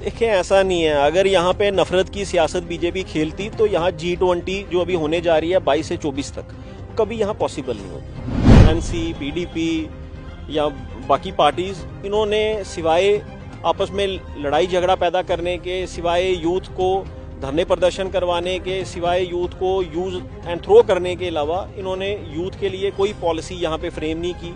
देखिए ऐसा नहीं है, अगर यहाँ पे नफरत की सियासत बीजेपी खेलती तो यहाँ G20 जो अभी होने जा रही है 22 से 24 तक, कभी यहाँ पॉसिबल नहीं होती। एनसी, पीडीपी या बाकी पार्टीज, इन्होंने सिवाय आपस में लड़ाई झगड़ा पैदा करने के, सिवाय यूथ को धरने प्रदर्शन करवाने के, सिवाय यूथ को यूज एंड थ्रो करने के अलावा इन्होंने यूथ के लिए कोई पॉलिसी यहाँ पे फ्रेम नहीं की।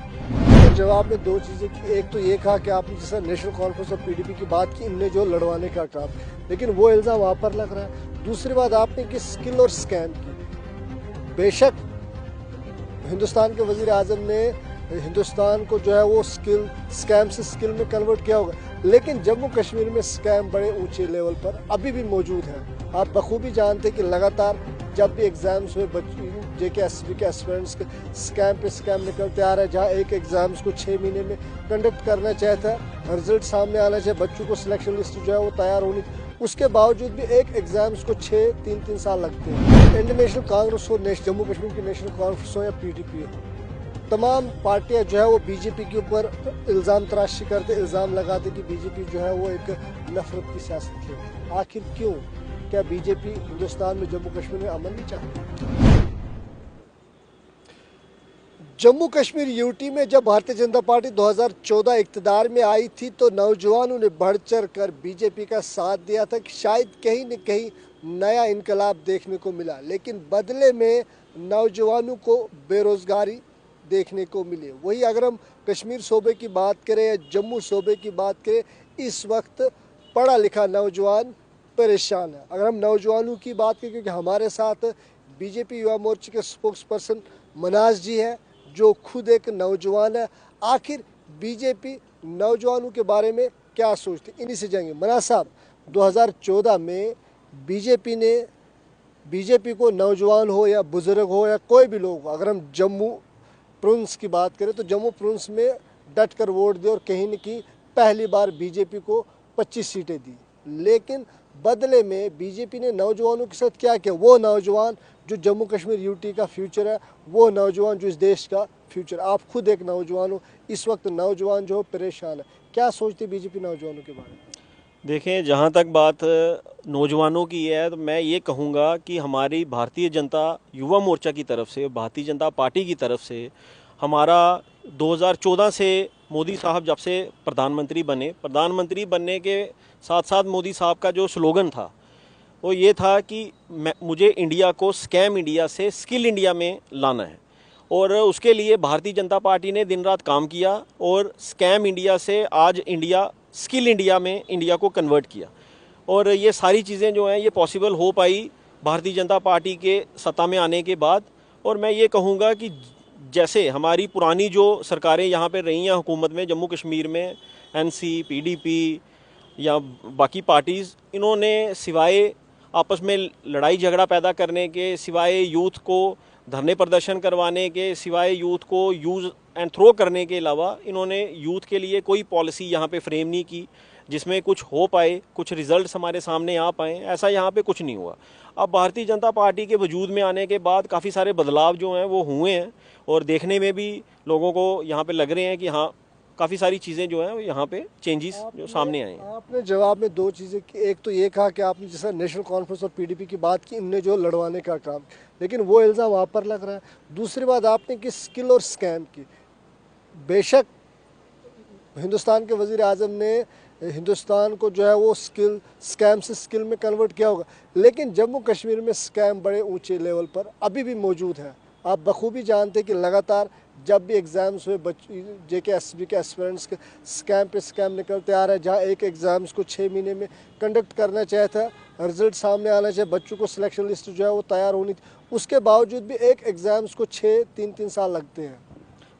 जवाब में दो चीज़ें की, एक तो ये कहा कि आपने जैसा नेशनल कॉन्फ्रेंस और पीडीपी की बात की, इनने जो लड़वाने का काम, लेकिन वो इल्ज़ाम वहाँ पर लग रहा है। दूसरी बात आपने की स्किल और स्कैम की। बेशक हिंदुस्तान के वजीर आजम ने हिंदुस्तान को जो है वो स्कैम से स्किल में कन्वर्ट किया होगा, लेकिन जम्मू कश्मीर में स्कैम बड़े ऊंचे लेवल पर अभी भी मौजूद है। आप बखूबी जानते कि लगातार जब भी एग्ज़ाम्स में JK-SB के एस्पिरेंट्स के स्कैम पे स्कैम निकलते आ रहा है, जहाँ एक एग्ज़ाम्स को 6 महीने में कंडक्ट करना चाहता है, रिजल्ट सामने आना चाहिए, बच्चों को सिलेक्शन लिस्ट जो है वो तैयार होनी, उसके बावजूद भी एक एग्ज़ाम्स को 3 साल लगते हैं। इंडियन नेशनल कांग्रेस हो, जम्मू कश्मीर की नेशनल कॉन्फ्रेंस हो या PDP हो, तमाम पार्टियां जो है वो बीजेपी के ऊपर इल्ज़ाम तराशी करते, इल्ज़ाम लगाते कि बीजेपी जो है वो एक नफरत की सियासत खेलती। आखिर क्यों? क्या बीजेपी हिंदुस्तान में जम्मू कश्मीर में अमन नहीं चाहती? जम्मू कश्मीर यूटी में जब भारतीय जनता पार्टी 2014 इक़्तिदार में आई थी तो नौजवानों ने बढ़ चढ़ कर बीजेपी का साथ दिया था कि शायद कहीं न कहीं नया इनकलाब देखने को मिला, लेकिन बदले में नौजवानों को बेरोजगारी देखने को मिली। वही अगर हम कश्मीर सूबे की बात करें या जम्मू सूबे की बात करें, इस वक्त पढ़ा लिखा नौजवान परेशान है। अगर हम नौजवानों की बात करें, क्योंकि हमारे साथ बीजेपी युवा मोर्चे के स्पोक्स पर्सन मनाज जी है, जो खुद एक नौजवान है। आखिर बीजेपी नौजवानों के बारे में क्या सोचती, इन्हीं से जाएंगे। मनाज साहब, 2014 में बीजेपी को नौजवान हो या बुजुर्ग हो या कोई भी लोग, अगर हम जम्मू प्रिंस की बात करें तो जम्मू प्रिंस में डट कर वोट दिए और कहीं न कहीं पहली बार बीजेपी को 25 सीटें दी, लेकिन बदले में बीजेपी ने नौजवानों के साथ क्या किया? वो नौजवान जो जम्मू कश्मीर यूटी का फ्यूचर है, वो नौजवान जो इस देश का फ्यूचर, आप खुद एक नौजवान हो, इस वक्त नौजवान जो परेशान है, क्या सोचती बीजेपी नौजवानों के बारे में? देखें, जहाँ तक बात नौजवानों की है तो मैं ये कहूँगा कि हमारी भारतीय जनता युवा मोर्चा की तरफ से, भारतीय जनता पार्टी की तरफ से, हमारा 2014 से मोदी साहब जब से प्रधानमंत्री बनने के साथ साथ मोदी साहब का जो स्लोगन था वो ये था कि मुझे इंडिया को स्कैम इंडिया से स्किल इंडिया में लाना है, और उसके लिए भारतीय जनता पार्टी ने दिन रात काम किया और स्कैम इंडिया से आज स्किल इंडिया में इंडिया को कन्वर्ट किया। और ये सारी चीज़ें जो हैं ये पॉसिबल हो पाई भारतीय जनता पार्टी के सत्ता में आने के बाद। और मैं ये कहूँगा कि जैसे हमारी पुरानी जो सरकारें यहाँ पे रही हैं हुकूमत में जम्मू कश्मीर में, NC, PDP या बाकी पार्टीज़, इन्होंने सिवाय आपस में लड़ाई झगड़ा पैदा करने के, सिवाय यूथ को धरने प्रदर्शन करवाने के, सिवाय यूथ को यूज़ एंड थ्रो करने के अलावा इन्होंने यूथ के लिए कोई पॉलिसी यहाँ पे फ्रेम नहीं की जिसमें कुछ हो पाए, कुछ रिजल्ट्स हमारे सामने आ पाएँ। ऐसा यहाँ पे कुछ नहीं हुआ। अब भारतीय जनता पार्टी के वजूद में आने के बाद काफ़ी सारे बदलाव जो हैं वो हुए हैं और देखने में भी लोगों को यहाँ पे लग रहे हैं कि हाँ, काफ़ी सारी चीज़ें जो हैं यहाँ पे चेंजेस जो सामने आए हैं। आपने जवाब में दो चीज़ें की, एक तो ये कहा कि आपने जैसा नेशनल कॉन्फ्रेंस और पीडीपी की बात की, इनने जो लड़वाने का काम, लेकिन वो इल्ज़ाम वहाँ पर लग रहा है। दूसरी बात आपने की स्किल और स्कैम की। बेशक हिंदुस्तान के वजीर आजम ने हिंदुस्तान को जो है वो स्कैम से स्किल में कन्वर्ट किया होगा, लेकिन जम्मू कश्मीर में स्कैम बड़े ऊंचे लेवल पर अभी भी मौजूद है। आप बखूबी जानते कि लगातार जब भी एग्ज़ाम्स में JK-SB के एस्पिरेंट्स के स्कैम पे स्कैम निकलते आ रहा है, जहाँ एक एग्ज़ाम्स को 6 महीने में कंडक्ट करना चाहता है, रिजल्ट सामने आना चाहिए, बच्चों को सिलेक्शन लिस्ट जो है वो तैयार होनी, उसके बावजूद भी एक एग्ज़ाम्स को 3 साल लगते हैं।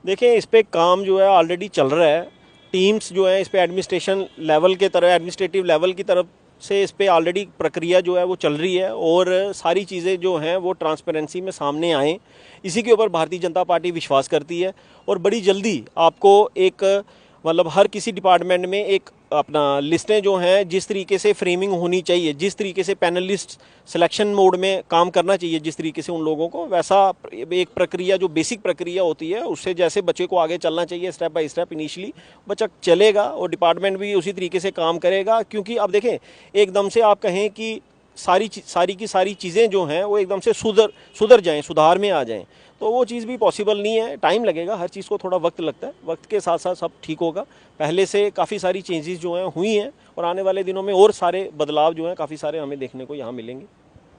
देखें, इस पर काम जो है ऑलरेडी चल रहा है। टीम्स जो है इस पर एडमिनिस्ट्रेटिव लेवल की तरफ से इस पर ऑलरेडी प्रक्रिया जो है वो चल रही है और सारी चीज़ें जो हैं वो ट्रांसपेरेंसी में सामने आएँ, इसी के ऊपर भारतीय जनता पार्टी विश्वास करती है। और बड़ी जल्दी आपको एक मतलब हर किसी डिपार्टमेंट में एक अपना लिस्टें जो हैं जिस तरीके से फ्रेमिंग होनी चाहिए, जिस तरीके से पैनलिस्ट सिलेक्शन मोड में काम करना चाहिए, जिस तरीके से उन लोगों को, वैसा एक प्रक्रिया जो बेसिक प्रक्रिया होती है उससे जैसे बच्चे को आगे चलना चाहिए स्टेप बाय स्टेप, इनिशियली बच्चा चलेगा और डिपार्टमेंट भी उसी तरीके से काम करेगा। क्योंकि अब देखें, एकदम से आप कहें कि सारी की सारी चीज़ें जो हैं वो एकदम से सुधर जाएं, सुधार में आ जाएं, तो वो चीज़ भी पॉसिबल नहीं है। टाइम लगेगा, हर चीज़ को थोड़ा वक्त लगता है, वक्त के साथ साथ सब ठीक होगा। पहले से काफ़ी सारी चेंजेस जो हैं हुई हैं और आने वाले दिनों में और सारे बदलाव जो हैं काफ़ी सारे हमें देखने को यहाँ मिलेंगे।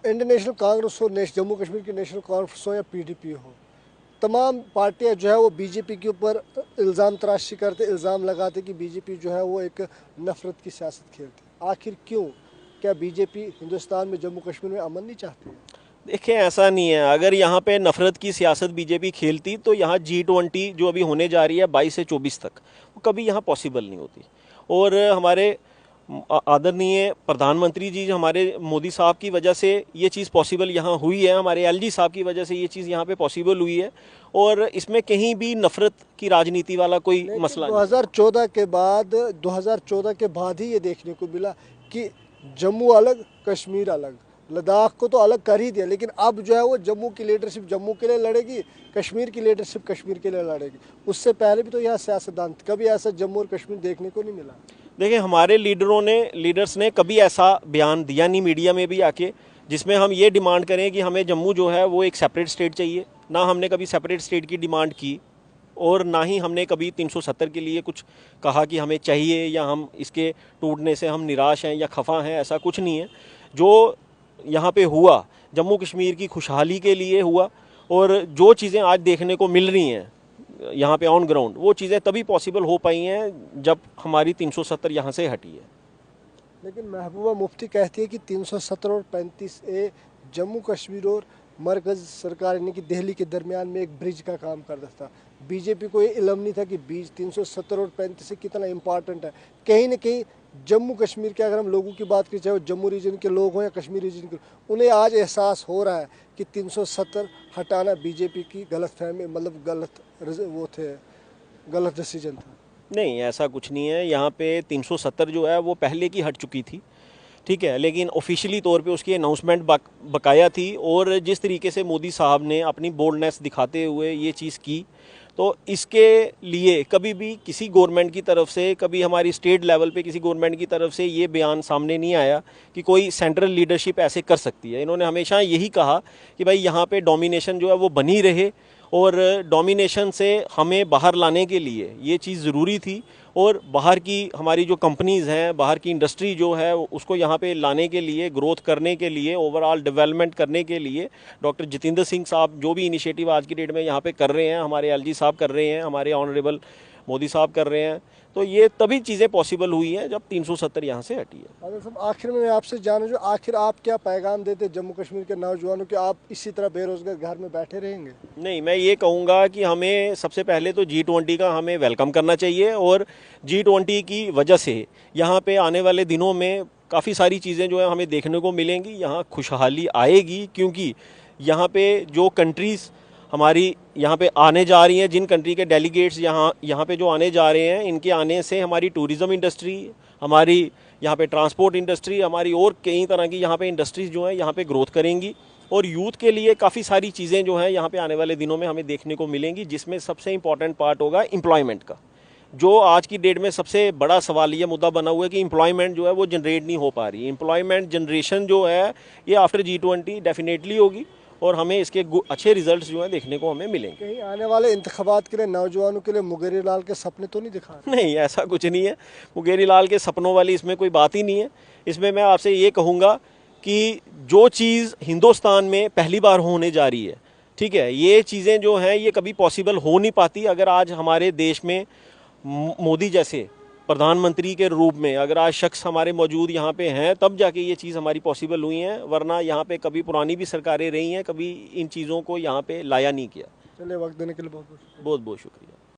इंडियन नेशनल कांग्रेस हो, जम्मू कश्मीर की नेशनल कॉन्फ्रेंस हो या पीडीपी हो, तमाम पार्टियां जो है वो बीजेपी के ऊपर इल्ज़ाम तराशी करते, इल्ज़ाम लगाते कि बीजेपी जो है वो एक नफरत की सियासत खेलती। आखिर क्यों? क्या बीजेपी हिंदुस्तान में, जम्मू कश्मीर में अमन नहीं चाहती? देखिए, ऐसा नहीं है। अगर यहाँ पे नफरत की सियासत बीजेपी खेलती तो यहाँ G20 जो अभी होने जा रही है 22 से 24 तक, वो कभी यहाँ पॉसिबल नहीं होती। और हमारे आदरणीय प्रधानमंत्री जी, हमारे मोदी साहब की वजह से ये चीज़ पॉसिबल यहाँ हुई है, हमारे LG साहब की वजह से ये चीज़ यहाँ पे पॉसिबल हुई है। और इसमें कहीं भी नफरत की राजनीति वाला कोई मसला नहीं। 2014 के बाद ही ये देखने को मिला कि जम्मू अलग, कश्मीर अलग। लद्दाख को तो अलग कर ही दिया, लेकिन अब जो है वो जम्मू की लीडरशिप जम्मू के लिए लड़ेगी, कश्मीर की लीडरशिप कश्मीर के लिए लड़ेगी। उससे पहले भी तो यहाँ सियासतदान, कभी ऐसा जम्मू और कश्मीर देखने को नहीं मिला। देखिए, हमारे लीडर्स ने कभी ऐसा बयान दिया नहीं मीडिया में भी आके जिसमें हम ये डिमांड करें कि हमें जम्मू जो है वो एक सेपरेट स्टेट चाहिए। ना हमने कभी सेपरेट स्टेट की डिमांड की और ना ही हमने कभी 370 के लिए कुछ कहा कि हमें चाहिए या हम इसके टूटने से हम निराश हैं या खफा हैं, ऐसा कुछ नहीं है। जो यहाँ पे हुआ जम्मू कश्मीर की खुशहाली के लिए हुआ और जो चीज़ें आज देखने को मिल रही हैं यहाँ पे ऑन ग्राउंड, वो चीज़ें तभी पॉसिबल हो पाई हैं जब हमारी 370 यहाँ से हटी है। लेकिन महबूबा मुफ्ती कहती है कि 370 और 35A जम्मू कश्मीर और मरकज़ सरकार यानी कि दिल्ली के दरमियान में एक ब्रिज का काम करता था। बीजेपी को ये इल्म नहीं था कि बीच 370 और 35 से कितना इम्पॉर्टेंट है। कहीं ना कहीं जम्मू कश्मीर के, अगर हम लोगों की बात करें, चाहे वो जम्मू रीजन के लोग हों या कश्मीर रीजन के, उन्हें आज एहसास हो रहा है कि 370 हटाना बीजेपी की गलत फहमी, मतलब गलत डिसीजन था। नहीं, ऐसा कुछ नहीं है। यहाँ पे 370 जो है वो पहले की हट चुकी थी, ठीक है, लेकिन ऑफिशियली तौर पे उसकी अनाउंसमेंट बकाया थी। और जिस तरीके से मोदी साहब ने अपनी बोल्डनेस दिखाते हुए ये चीज़ की, तो इसके लिए कभी भी किसी गवर्नमेंट की तरफ से, कभी हमारी स्टेट लेवल पे किसी गवर्नमेंट की तरफ से ये बयान सामने नहीं आया कि कोई सेंट्रल लीडरशिप ऐसे कर सकती है। इन्होंने हमेशा यही कहा कि भाई यहाँ पे डोमिनेशन जो है वो बनी रहे और डोमिनेशन से हमें बाहर लाने के लिए ये चीज़ ज़रूरी थी। और बाहर की हमारी जो कंपनीज़ हैं, बाहर की इंडस्ट्री जो है, उसको यहाँ पे लाने के लिए, ग्रोथ करने के लिए, ओवरऑल डेवलपमेंट करने के लिए डॉक्टर जितेंद्र सिंह साहब जो भी इनिशिएटिव आज की डेट में यहाँ पे कर रहे हैं, हमारे LG साहब कर रहे हैं, हमारे ऑनरेबल मोदी साहब कर रहे हैं, तो ये तभी चीज़ें पॉसिबल हुई हैं जब 370 यहाँ से हटी है। अगर सब आखिर में मैं आपसे जानूँ, जो आखिर आप क्या पैगाम देते जम्मू कश्मीर के नौजवानों के, आप इसी तरह बेरोजगार घर में बैठे रहेंगे? नहीं, मैं ये कहूँगा कि हमें सबसे पहले तो G20 का हमें वेलकम करना चाहिए और G20 की वजह से यहाँ पे आने वाले दिनों में काफ़ी सारी चीज़ें जो है हमें देखने को मिलेंगी, यहाँ खुशहाली आएगी। क्योंकि यहाँ पे जो कंट्रीज़ हमारी यहाँ पे आने जा रही हैं, जिन कंट्री के डेलीगेट्स यहाँ पे जो आने जा रहे हैं, इनके आने से हमारी टूरिज़्म इंडस्ट्री, हमारी यहाँ पे ट्रांसपोर्ट इंडस्ट्री, हमारी और कई तरह की यहाँ पे इंडस्ट्रीज़ जो हैं यहाँ पे ग्रोथ करेंगी। और यूथ के लिए काफ़ी सारी चीज़ें जो हैं यहाँ पे आने वाले दिनों में हमें देखने को मिलेंगी, जिसमें सबसे इंपॉर्टेंट पार्ट होगा एम्प्लॉयमेंट का, जो आज की डेट में सबसे बड़ा सवाल ये मुद्दा बना हुआ है कि एम्प्लॉयमेंट जो है वो जनरेट नहीं हो पा रही। एम्प्लॉयमेंट जनरेशन जो है ये आफ्टर G20 डेफिनेटली होगी और हमें इसके अच्छे रिजल्ट्स जो है देखने को हमें मिलेंगे। कहीं आने वाले इंतखाबात के लिए नौजवानों के लिए मुंगेरी लाल के सपने तो नहीं दिखा रहे? नहीं, ऐसा कुछ नहीं है। मुंगेरी लाल के सपनों वाली इसमें कोई बात ही नहीं है। इसमें मैं आपसे ये कहूँगा कि जो चीज़ हिंदुस्तान में पहली बार होने जा रही है, ठीक है, ये चीज़ें जो हैं ये कभी पॉसिबल हो नहीं पाती अगर आज हमारे देश में मोदी जैसे प्रधानमंत्री के रूप में अगर आज शख्स हमारे मौजूद यहाँ पे हैं, तब जाके ये चीज़ हमारी पॉसिबल हुई हैं। वरना यहाँ पे कभी पुरानी भी सरकारें रही हैं, कभी इन चीज़ों को यहाँ पे लाया नहीं किया। चलिए, वक्त देने के लिए बहुत बहुत बहुत बहुत शुक्रिया।